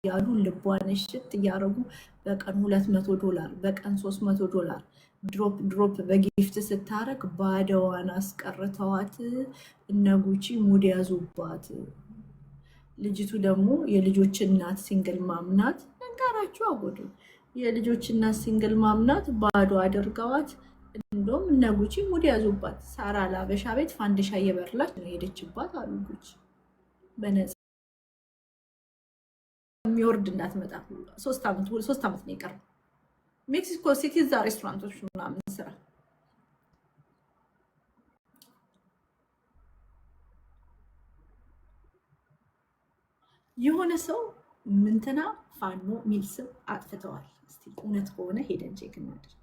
ያሉ ልቧን እሽት እያደረጉ በቀን $200 በቀን $300 ድሮፕ በጊፍት ስታረግ ባዶዋን አስቀርተዋት እነ ጉቺ ሙድ ያዙባት። ልጅቱ ደግሞ የልጆች እናት ሲንግል ማምናት ነገራችሁ አጎዱ የልጆች እናት ሲንግል ማምናት ባዶ አድርገዋት። እንደውም እነ ጉቺ ሙድ ያዙባት። ሳራ ላበሻ ቤት ፋንዲሻ እየበላች ነው ሄደችባት አሉ ጉቺ በነፃ የሚወርድ እንዳትመጣ 3 ዓመት ነው የቀረው። ሜክሲኮ ሲቲ እዛ ሬስቶራንቶች ምናምን ስራ የሆነ ሰው ምንትና ፋኖ ሚል ስም አጥፍተዋል። እስቲ እውነት ከሆነ ሄደን ቼክ እናድርግ።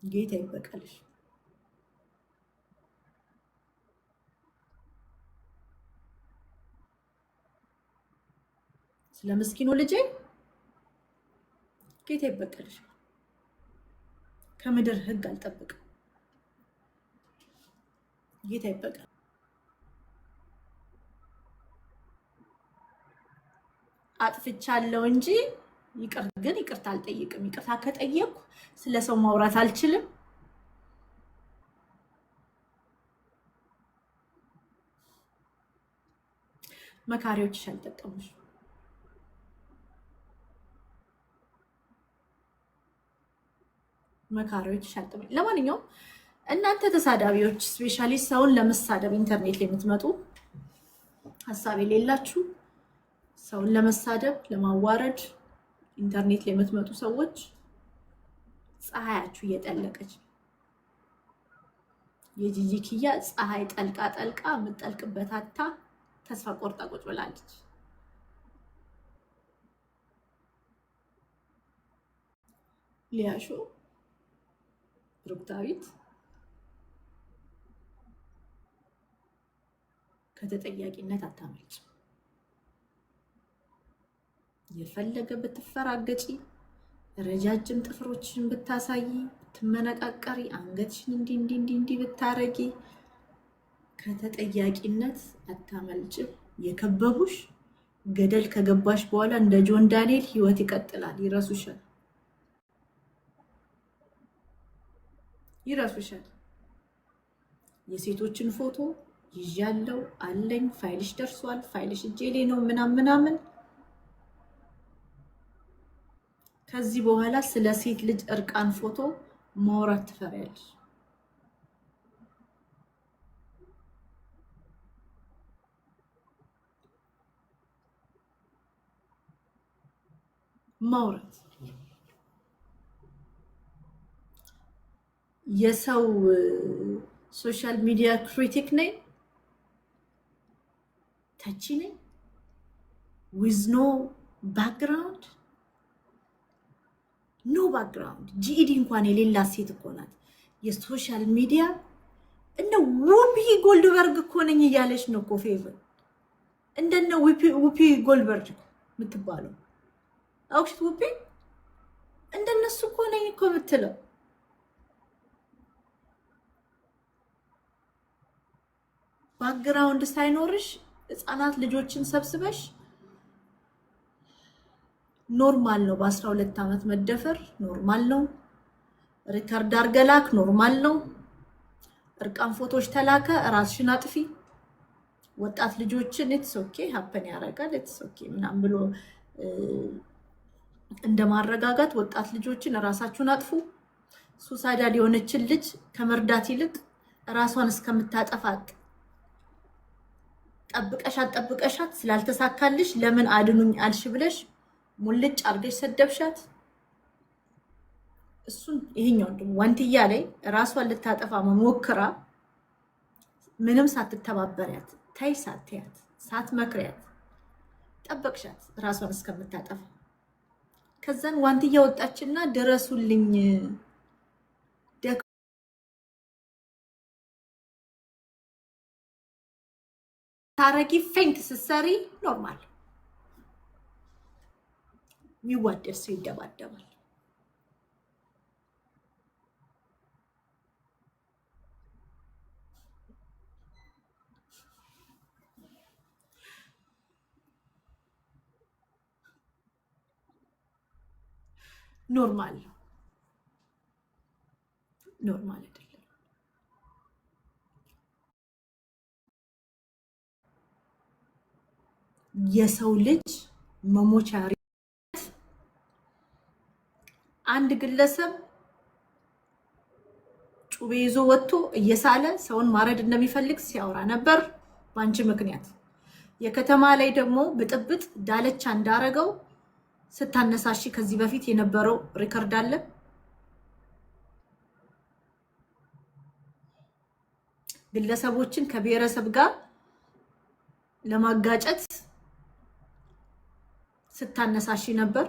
ጌታ ይበቀልሽ። ስለ ምስኪኑ ልጄ ጌታ ይበቀልሽ። ከምድር ህግ አልጠብቅም። ጌታ ይበቀል። አጥፍቻለሁ እንጂ ይቅርታ አልጠይቅም። ይቅርታ ከጠየቅኩ ስለ ሰው ማውራት አልችልም። መካሪዎችሽ አልጠቀሙሽ። መካሪዎችሽ አልጠቀሙሽ። ለማንኛውም እናንተ ተሳዳቢዎች ስፔሻሊ ሰውን ለመሳደብ ኢንተርኔት ላይ የምትመጡ ሀሳብ የሌላችሁ ሰውን ለመሳደብ ለማዋረድ ኢንተርኔት ላይ የምትመጡ ሰዎች ፀሐያችሁ እየጠለቀች የጂጂ ኪያ ፀሐይ ጠልቃ የምትጠልቅበት አታ ተስፋ ቆርጣ ቁጭ ብላለች። ሊያሾ ሩክታዊት ከተጠያቂነት አታመልጭ። የፈለገ ብትፈራገጪ ረጃጅም ጥፍሮችን ብታሳይ ብትመነቃቀሪ አንገትሽን እንዲ ብታረጊ ከተጠያቂነት አታመልጭም። የከበቡሽ ገደል ከገባሽ በኋላ እንደ ጆን ዳንኤል ህይወት ይቀጥላል። ይረሱሻል። የሴቶችን ፎቶ ይዣለው አለኝ፣ ፋይልሽ ደርሷል፣ ፋይልሽ እጄ ላይ ነው ምናምን። ከዚህ በኋላ ስለ ሴት ልጅ እርቃን ፎቶ ማውራት ትፈሪያለሽ። ማውራት የሰው ሶሻል ሚዲያ ክሪቲክ ነኝ፣ ተቺ ነኝ ዊዝ ኖ ባክግራውንድ ጂኢዲ እንኳን የሌላ ሴት እኮ ናት። የሶሻል ሚዲያ እነ ውፒ ጎልድበርግ እኮ ነኝ እያለች ነው እኮ ፌቨር እንደነ ውፒ ጎልድበርግ የምትባለው አውክሽት ውፒ እንደነሱ እኮ ነኝ እኮ የምትለው። ባክግራውንድ ሳይኖርሽ ህፃናት ልጆችን ሰብስበሽ ኖርማል ነው። በ12 ዓመት መደፈር ኖርማል ነው። ሪካርድ አርገላክ ኖርማል ነው። እርቃን ፎቶዎች ተላከ ራስሽን አጥፊ። ወጣት ልጆችን ኢትስ ኦኬ ሀፐን ያደርጋል ኢትስ ኦኬ ምናምን ብሎ እንደማረጋጋት ወጣት ልጆችን ራሳችሁን አጥፉ። ሱሳይዳል የሆነችን ልጅ ከመርዳት ይልቅ ራሷን እስከምታጠፋት ጠብቀሻት ስላልተሳካልሽ ለምን አድኑኝ አልሽ ብለሽ ሙልጭ አርገሽ ሰደብሻት። እሱን ይሄኛው ደግሞ ዋንትያ ላይ ራሷን ልታጠፋ መሞክራ ምንም ሳትተባበሪያት ታይ ሳትያት ሳትመክሪያት ጠበቅሻት ራሷን እስከምታጠፋ። ከዛን ዋንትያ ወጣችና ድረሱልኝ ታረጊ ፌንት ስትሰሪ ኖርማል የሚዋደድ ሰው ይደባደባል። ኖርማል ነው። ኖርማል አይደለም። የሰው ልጅ መሞቻ አንድ ግለሰብ ጩቤ ይዞ ወጥቶ እየሳለ ሰውን ማረድ እንደሚፈልግ ሲያወራ ነበር በአንቺ ምክንያት። የከተማ ላይ ደግሞ ብጥብጥ ዳለቻ እንዳረገው ስታነሳሺ ከዚህ በፊት የነበረው ሪከርድ አለ። ግለሰቦችን ከብሔረሰብ ጋር ለማጋጨት ስታነሳሺ ነበር።